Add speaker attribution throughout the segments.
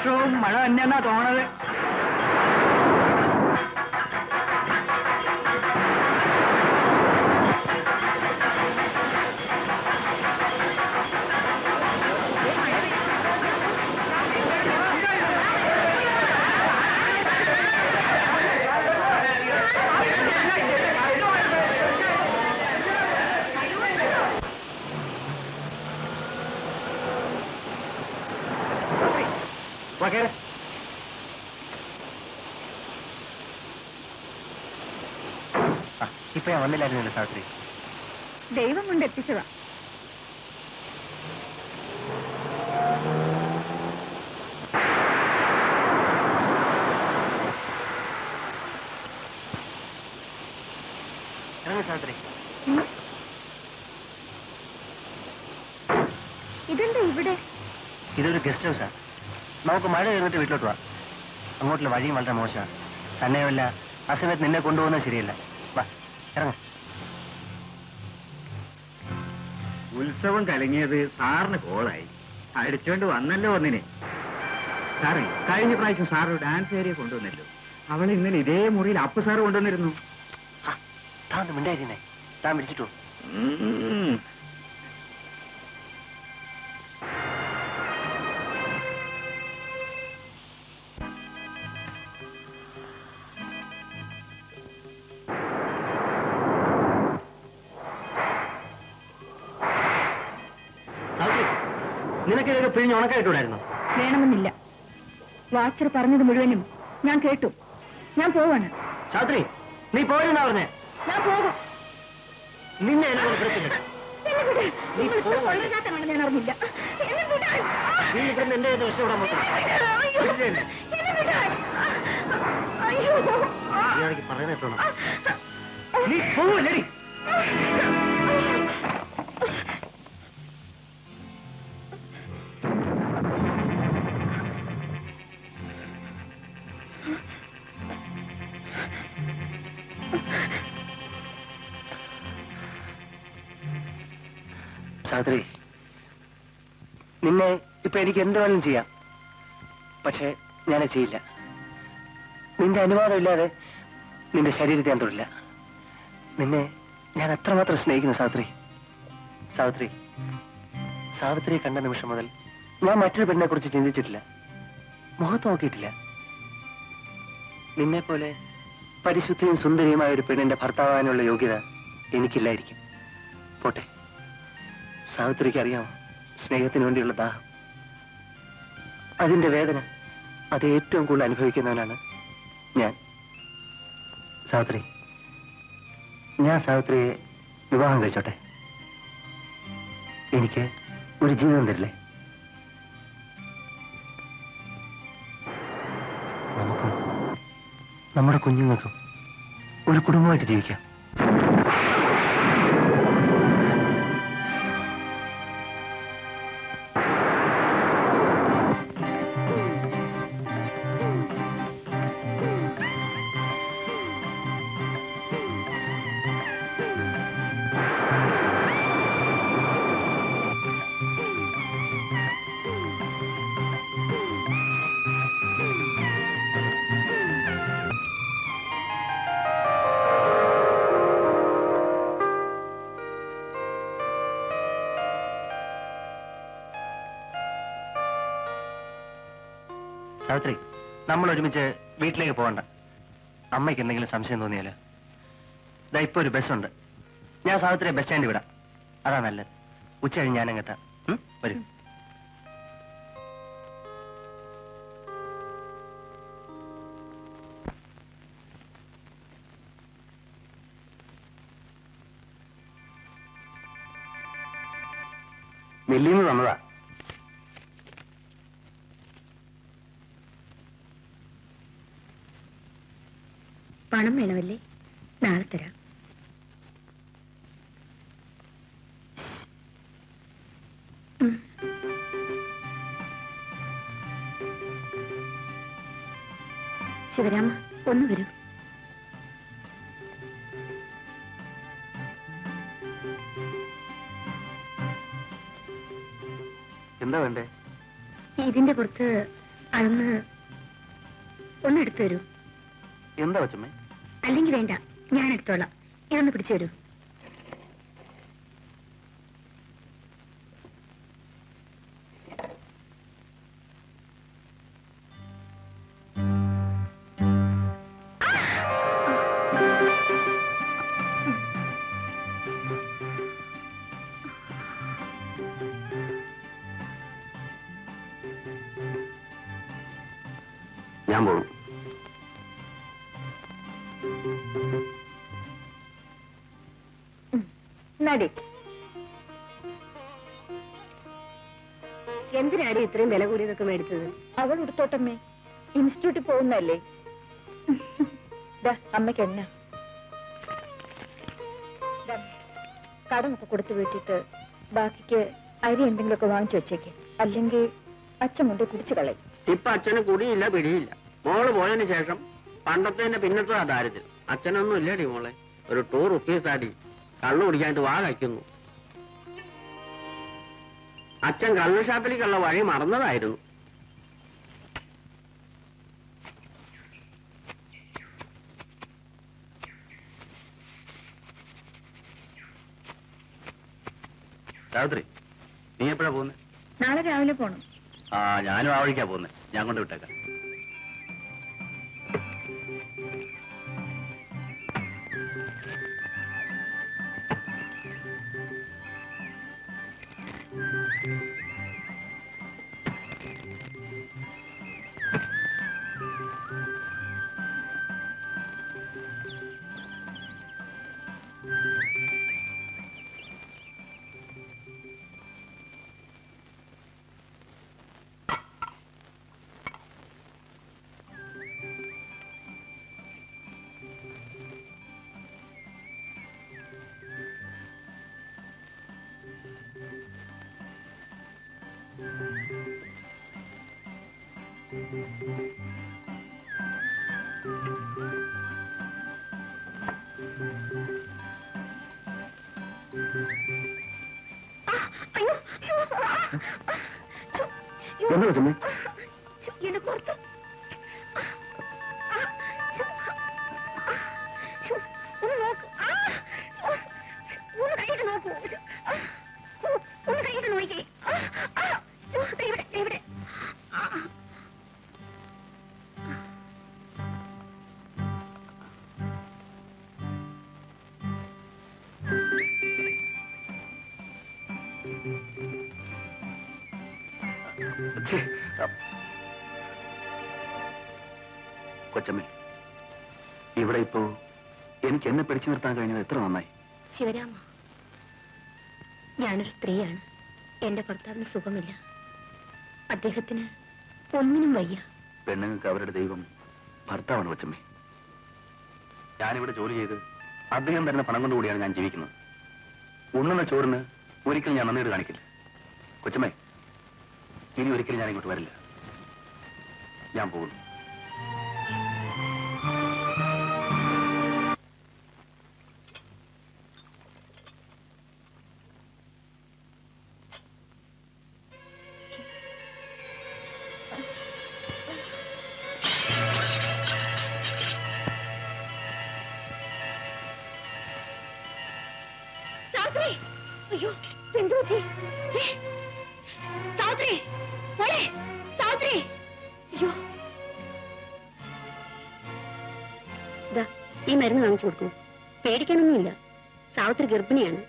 Speaker 1: വർഷവും മഴ തന്നെയെന്നാ തോന്നണത്.
Speaker 2: ഇപ്പൊ ഞാൻ വന്നില്ലായിരുന്നല്ലോ സാവിത്രി.
Speaker 3: ദൈവം കൊണ്ട് എത്തിച്ചതാ.
Speaker 2: സാവിത്രി,
Speaker 3: ഇതെന്താ ഇവിടെ?
Speaker 2: ഇതൊരു ഗസ്റ്റ് ഹൗസാ. നമുക്ക് മഴ കഴിഞ്ഞിട്ട് വീട്ടിലോട്ട് പോവാം. അങ്ങോട്ടുള്ള വഴിയും വളരെ മോശമാണ്. തന്നെയുമല്ല, ആ സമയത്ത് നിന്നെ കൊണ്ടുപോകുന്നത് ശരിയല്ല. വാ, ഇറങ്ങ.
Speaker 1: ഉത്സവം കലങ്ങിയത് സാറിന് കോളായി. അടിച്ചോണ്ട് വന്നല്ലോ ഒന്നിനെ. സാറേ, കഴിഞ്ഞ പ്രാവശ്യം സാറ് ഡാൻസ് ഏരിയ കൊണ്ടുവന്നല്ലോ. അവളെ ഇന്നലെ ഇതേ മുറിയിൽ അപ്പു സാറ് കൊണ്ടുവന്നിരുന്നു.
Speaker 2: താൻ മിണ്ടായിരുന്നേ, താൻ വിളിച്ചിട്ടു. നിനക്ക് ഇതൊക്കെ പിഴിഞ്ഞ് ഉണക്കായിട്ടൂടായിരുന്നു?
Speaker 3: വേണമെന്നില്ല. വാച്ചർ പറഞ്ഞത് മുഴുവനും ഞാൻ കേട്ടു. ഞാൻ പോവാണ്.
Speaker 2: സാവിത്രി, നീ പോയെന്നാ പറഞ്ഞേ?
Speaker 3: ഞാൻ പോകും.
Speaker 2: നിന്നെ എന്നെ കൊടുത്തില്ല.
Speaker 3: ഞാൻ അറിഞ്ഞില്ല.
Speaker 2: നീ ഇവിടുന്ന് എന്റെ രക്ഷപ്പെടാൻ പറയുന്നോ? നീ പോവല്ലേ? സാവിത്രി, നിന്നെ ഇപ്പൊ എനിക്ക് എന്ത് വേണം ചെയ്യാം. പക്ഷെ ഞാനത് ചെയ്യില്ല. നിന്റെ അനുവാദമില്ലാതെ നിന്റെ ശരീരത്തെ ഞാൻ തൊടില്ല. നിന്നെ ഞാൻ അത്രമാത്രം സ്നേഹിക്കുന്നു സാവിത്രി. സാവിത്രി, സാവിത്രിയെ കണ്ട നിമിഷം മുതൽ ഞാൻ മറ്റൊരു പെണ്ണിനെ കുറിച്ച് ചിന്തിച്ചിട്ടില്ല, മുഖത്ത് നോക്കിയിട്ടില്ല. നിന്നെപ്പോലെ പരിശുദ്ധിയും സുന്ദരിയുമായ ഒരു പെണ്ണിന്റെ ഭർത്താവാനുള്ള യോഗ്യത എനിക്കില്ലായിരിക്കും. പോട്ടെ. സാവിത്രിക്ക് അറിയാമോ സ്നേഹത്തിന് വേണ്ടിയുള്ള ദാഹം, അതിന്റെ വേദന, അത് ഏറ്റവും കൂടുതൽ അനുഭവിക്കുന്നവനാണ് ഞാൻ. സാവിത്രി, ഞാൻ സാവിത്രിയെ വിവാഹം കഴിച്ചോട്ടെ? എനിക്ക് ഒരു ജീവിതം തരില്ലേ? നമുക്കും നമ്മുടെ കുഞ്ഞുങ്ങൾക്കും ഒരു കുടുംബമായിട്ട് ജീവിക്കാം. സാവിത്രി, നമ്മൾ ഒരുമിച്ച് വീട്ടിലേക്ക് പോകണ്ട. അമ്മയ്ക്ക് എന്തെങ്കിലും സംശയം തോന്നിയാലോ? ഇതാ ഇപ്പൊ ഒരു ബസ്സുണ്ട്. ഞാൻ സാവിത്രിയെ ബസ് സ്റ്റാൻഡിൽ വിടാം. അതാ നല്ലത്. ഉച്ച കഴിഞ്ഞ് ഞാനങ്ങെത്താം. വരൂ. വെല്ലിന്ന് വന്നതാ.
Speaker 3: പണം വേണമല്ലേ? നാളെ തരാം. ശിവരാമ, ഒന്ന് വരൂ.
Speaker 2: എന്താ വേണ്ടേ?
Speaker 3: ഇതിന്റെ പുറത്ത് അതൊന്ന് ഒന്നെടുത്തു തരൂ.
Speaker 2: എന്താ കൊച്ചമ്മേ?
Speaker 3: അല്ലെങ്കിൽ വേണ്ട, ഞാൻ എടുത്തോളാം. ഇതൊന്ന് പിടിച്ചു തരൂ.
Speaker 2: ഞാൻ പോകും.
Speaker 3: നടി, എന്തിനാടി ഇത്രയും വില കൂടിയതൊക്കെ മേടിച്ചത്? അവൾ ഉടുത്തോട്ടമ്മേ, ഇൻസ്റ്റിറ്റ്യൂട്ടിൽ പോകുന്നല്ലേ. അമ്മയ്ക്ക് എണ്ണ കടമൊക്കെ കൊടുത്തു വീട്ടിട്ട് ബാക്കിക്ക് അരി എന്തെങ്കിലുമൊക്കെ വാങ്ങിച്ചു വെച്ചേക്ക്. അല്ലെങ്കിൽ അച്ഛൻ കൊണ്ട് കുടിച്ചു കളയും.
Speaker 4: ഇപ്പൊ അച്ഛന് കുടിയില്ല പിടിയില്ല. മോള് പോയതിനു ശേഷം പണ്ടത്തെ പിന്നത്തെ ദാരിദ്ര്യം. അച്ഛനൊന്നും ഇല്ലടി മോളെ. ഒരു ₹2 ആടി കള്ളു കുടിക്കാണ്ട് വാ കഴിക്കുന്നു. അച്ഛൻ കള്ളു ഷാപ്പിലേക്കുള്ള വഴി മറന്നതായിരുന്നു.
Speaker 2: സാവിത്രി, നീ എപ്പോഴാ പോകുന്നത്?
Speaker 3: നാളെ രാവിലെ പോണം.
Speaker 2: ഞാനും ആ വഴിക്കാ പോകുന്നത്. ഞാൻ കൊണ്ട് വിട്ടേക്കാം. എന്താ കൊച്ചമ്മേ?
Speaker 3: എന്നെ പുറത്ത് ഒന്ന് നോക്ക്. ഒന്ന് കൈയിട്ട് നോക്കൂ. ഒന്ന് കൈയിട്ട് നോക്കിക്കേ. ഇവിടെ ഇവിടെ
Speaker 2: കൊച്ചമ്മേ, ഇവിടെ ഇപ്പോ എനിക്ക് എന്നെ പിടിച്ചു നിർത്താൻ കഴിഞ്ഞത് എത്ര നന്നായി.
Speaker 3: ശിവരാമ, ഞാനൊരു സ്ത്രീയാണ്. എന്റെ ഭർത്താവിന് സുഖമില്ല. അദ്ദേഹത്തിന് ഒന്നിനും വയ്യ.
Speaker 2: പെണ്ണുങ്ങൾക്ക് അവരുടെ ദൈവം ഭർത്താവാണ് കൊച്ചമ്മേ. ഞാനിവിടെ ജോലി ചെയ്ത് അദ്ദേഹം തരുന്ന പണം കൊണ്ടുകൂടിയാണ് ഞാൻ ജീവിക്കുന്നത്. ഉണ്ണുന്ന ചോറിന് ഒരിക്കലും ഞാൻ നന്ദിയോട് കാണിക്കില്ല. കൊച്ചമ്മേ, ഇനി ഒരിക്കലും ഞാൻ ഇങ്ങോട്ട് വരില്ല. ഞാൻ പോകുന്നു.
Speaker 3: അയ്യോ, എന്തു പറ്റി? സാവിത്രി, മോളെ സാവിത്രി. അയ്യോ, ഈ മരുന്ന് വാങ്ങിച്ചു കൊടുക്കൂ. പേടിക്കാനൊന്നുമില്ല. സാവിത്രി ഗർഭിണിയാണ്.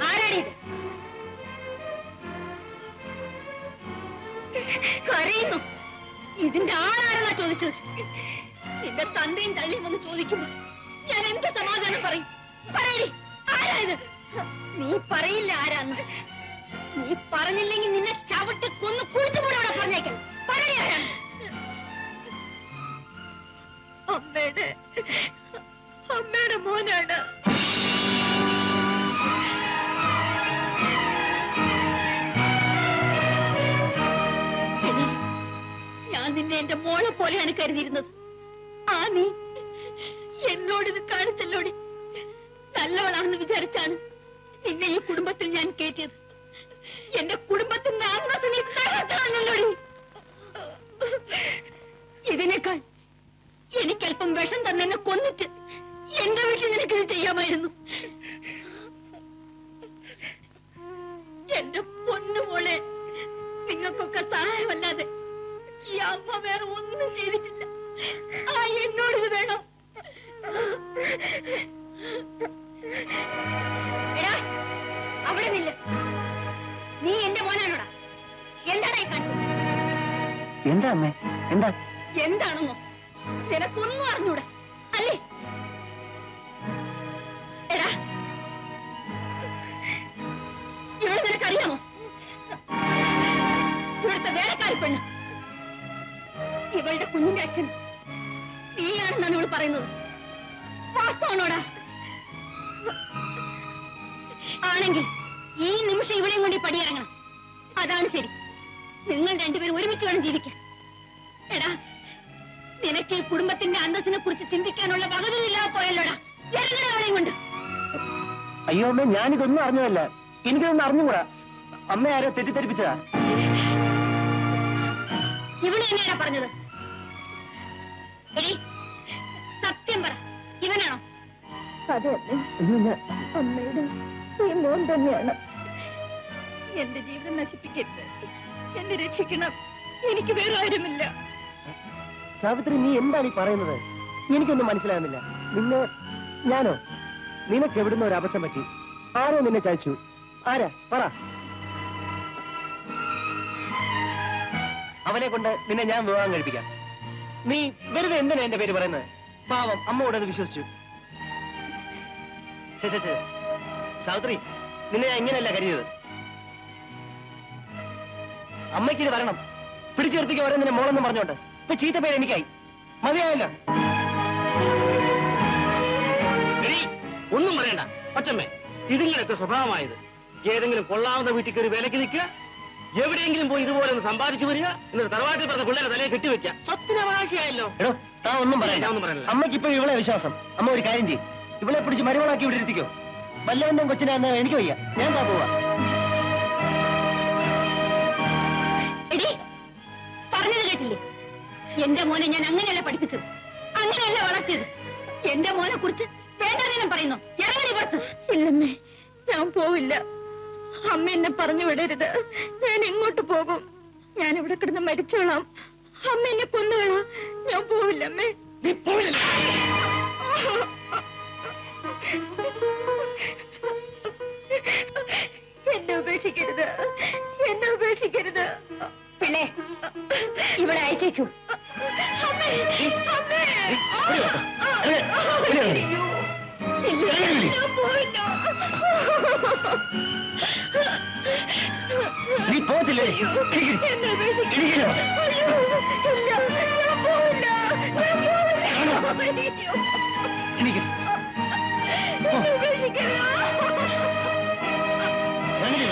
Speaker 3: ആരാണിത്? കരയുന്നു. ഇതിന്റെ ആളാരെന്നാ ചോദിച്ചത്? നിന്റെ തന്തയും തള്ളിയും വന്ന് ചോദിക്കുമ്പോ ഞാൻ എന്ത് സമാധാനം പറയും? പറയടി, ആരായത്? നീ പറയില്ല ആരാന്ന്. നീ പറഞ്ഞില്ലെങ്കിൽ നിന്നെ ചവിട്ടി കൊന്ന് കുഴിച്ചുകൂടെ ഇവിടെ പറഞ്ഞേക്കാം. പറയടി ആരാണ്? അമ്മയുടെ മോനാണ്. ഞാൻ നിന്നെ എന്റെ മോളെ പോലെയാണ് കരുതിയിരുന്നത്. ആ നീ എന്നോടിത് കാണിച്ചല്ലോടി. നല്ലവളാണെന്ന് വിചാരിച്ചാണ് നിന്നെ ഈ കുടുംബത്തിൽ ഞാൻ കയറ്റിയത്. എന്റെ കുടുംബത്തിന്റെ ആത്മഹത്യ നീ തകർത്തതാണല്ലോടി. ഇതിനേക്കാൾ എനിക്കല്പം വിഷം തന്നെ കൊന്നിട്ട് എന്റെ വീട്ടിൽ നിനക്കിത് ചെയ്യാമായിരുന്നു. എന്റെ പൊന്നുമോളെ, നിങ്ങൾക്കൊക്കെ സഹായമല്ലാതെ ഈ അമ്മ വേറെ ഒന്നും ചെയ്തിട്ടില്ല. ആ എന്നോടിത് വേണം. എടാ, അവിടെ നില്ല. നീ എന്റെ മോനാണോടാ? എന്താടാ കണ്ടു?
Speaker 2: എന്താ അമ്മേ? എന്താ?
Speaker 3: എന്താണെന്നോ നിനക്കൊന്നും അറിഞ്ഞൂടാ അല്ലേ? എടാ, ഇവിടെ നിനക്കറിയാമോ? ഇവിടുത്തെ വേലക്കാരി പെണ്ണ് ഇവളുടെ കുഞ്ഞിന്റെ അച്ഛൻ നീയാണെന്നാണ് ഇവള് പറയുന്നത്. വാസ്തവനോടാ? ആണെങ്കിൽ ഈ നിമിഷം ഇവളെയും കൊണ്ട് ഈ പടിയിറങ്ങണം. അതാണ് ശരി. നിങ്ങൾ രണ്ടുപേരും ഒരുമിച്ച് വേണം ജീവിക്കാൻ. എടാ, നിനക്ക് ഈ കുടുംബത്തിന്റെ അന്തസ്സിനെ കുറിച്ച് ചിന്തിക്കാനുള്ള വകതില്ലാതെ പോയല്ലോടാ. ഇറങ്ങണ അവളെയും കൊണ്ട്.
Speaker 2: അയ്യോ അമ്മ, ഞാനിതൊന്നും അറിഞ്ഞതല്ല. എനിക്കൊന്നും അറിഞ്ഞുകൂടാ. അമ്മ ആരോ തെറ്റിദ്ധരിപ്പിച്ചതാ.
Speaker 3: ഇവള് തന്നെയാ പറഞ്ഞത്. എടി, സത്യം പറ, ഇവനാണോ?
Speaker 5: അതെ അമ്മയുടെ ഈ മോൻ തന്നെയാണ്.
Speaker 3: എന്റെ ജീവിതം നശിപ്പിക്കരുത്. എന്നെ രക്ഷിക്കണം. എനിക്ക് വേറെ ആരുമില്ല.
Speaker 2: സാവിത്രി, നീ എന്താണ് ഈ പറയുന്നത്? എനിക്കൊന്നും മനസ്സിലാകുന്നില്ല. ഞാനോ? നിനക്ക് എവിടുന്ന ഒരു അബദ്ധം പറ്റി? ആരോ നിന്നെ ചതിച്ചു? ആരാ? പറ. അവനെ കൊണ്ട് നിന്നെ ഞാൻ വിവാഹം കഴിപ്പിക്കാം. നീ വെറുതെ എന്തിനാ എന്റെ പേര് പറയുന്നത്? പാവം അമ്മയോട് അത് വിശ്വസിച്ചു. സാവിത്രി, നിന്നെ ഞാൻ ഇങ്ങനെയല്ല കരുതിയത്. അമ്മയ്ക്കിത് വരണം. പിടിച്ചു നിർത്തിക്ക് ഓരോ നിന്നെ മോളെന്നും പറഞ്ഞോണ്ട്. ഇപ്പൊ ചീത്ത പേര് എനിക്കായി. മതിയായല്ലോ.
Speaker 4: ഒന്നും പറയണ്ട പച്ചമ്മേ. ഇതിങ്ങനെയൊക്കെ സ്വഭാവമായത്. ഏതെങ്കിലും കൊള്ളാവുന്ന വീട്ടിൽ കയറി വിലക്ക് നിൽക്കുക, എവിടെയെങ്കിലും പോയി ഇതുപോലെ ഒന്ന് സമ്പാദിച്ചു വരിക, എന്നിട്ട് തറവാട്ടിൽ പറഞ്ഞ പിള്ളേരെ തലയെ കെട്ടിവെക്കുക. സ്വത്തിനവകാശിയായല്ലോ.
Speaker 2: എടോ, താ ഒന്നും പറയണ്ട. അമ്മയ്ക്ക് ഇപ്പൊ ഇവളെ വിശ്വാസം. അമ്മ ഒരു കാര്യം ചെയ്യും, ഇവളെ പിടിച്ച് മരുമകളാക്കി ഇവിടെ ഇരുത്തിക്കോ. വല്ലവന്റെ കൊച്ചിനെ എന്നാ എനിക്ക് വയ്യ. ഞാൻ താ പോവാ.
Speaker 3: എടി, പറഞ്ഞത് കേട്ടില്ലേ? എന്റെ മോനെ ഞാൻ അങ്ങനെയല്ല പഠിപ്പിച്ചത്, അങ്ങനെയല്ല വളർത്തിയത്. എന്റെ മോനെ കുറിച്ച് വേണ്ടാതീനം പറയുന്നു. ഇറങ്ങി പുറത്ത്. ഇല്ലമ്മേ, ഞാൻ പോവില്ല. അമ്മ എന്നെ പറഞ്ഞു വിടരുത്. ഞാൻ എങ്ങോട്ട് പോകും? ഞാൻ ഇവിടെ കിടന്ന് മരിച്ചോളാം. അമ്മ എന്നെ കൊന്നുകളാം. ഞാൻ പോവില്ല അമ്മേ. എന്നെ ഉപേക്ഷിക്കരുത്, എന്നെ ഉപേക്ഷിക്കരുത്. പിള്ളേ, ഇവിടെ അയച്ചേക്കൂ. ഇല്ല, ഞാൻ പോയില്ല.
Speaker 2: നീ പോകത്തില്ലേ?
Speaker 3: എന്നെ ഉപേക്ഷിക്കരുത്. അയ്യോ, ഇല്ല, ഞാൻ പോവില്ല. ഞാൻ പോവില്ല. അയ്യോ,
Speaker 2: എനിക്ക്
Speaker 3: എന്നെ ഉപേക്ഷിക്കരുത്.
Speaker 2: അങ്ങനെ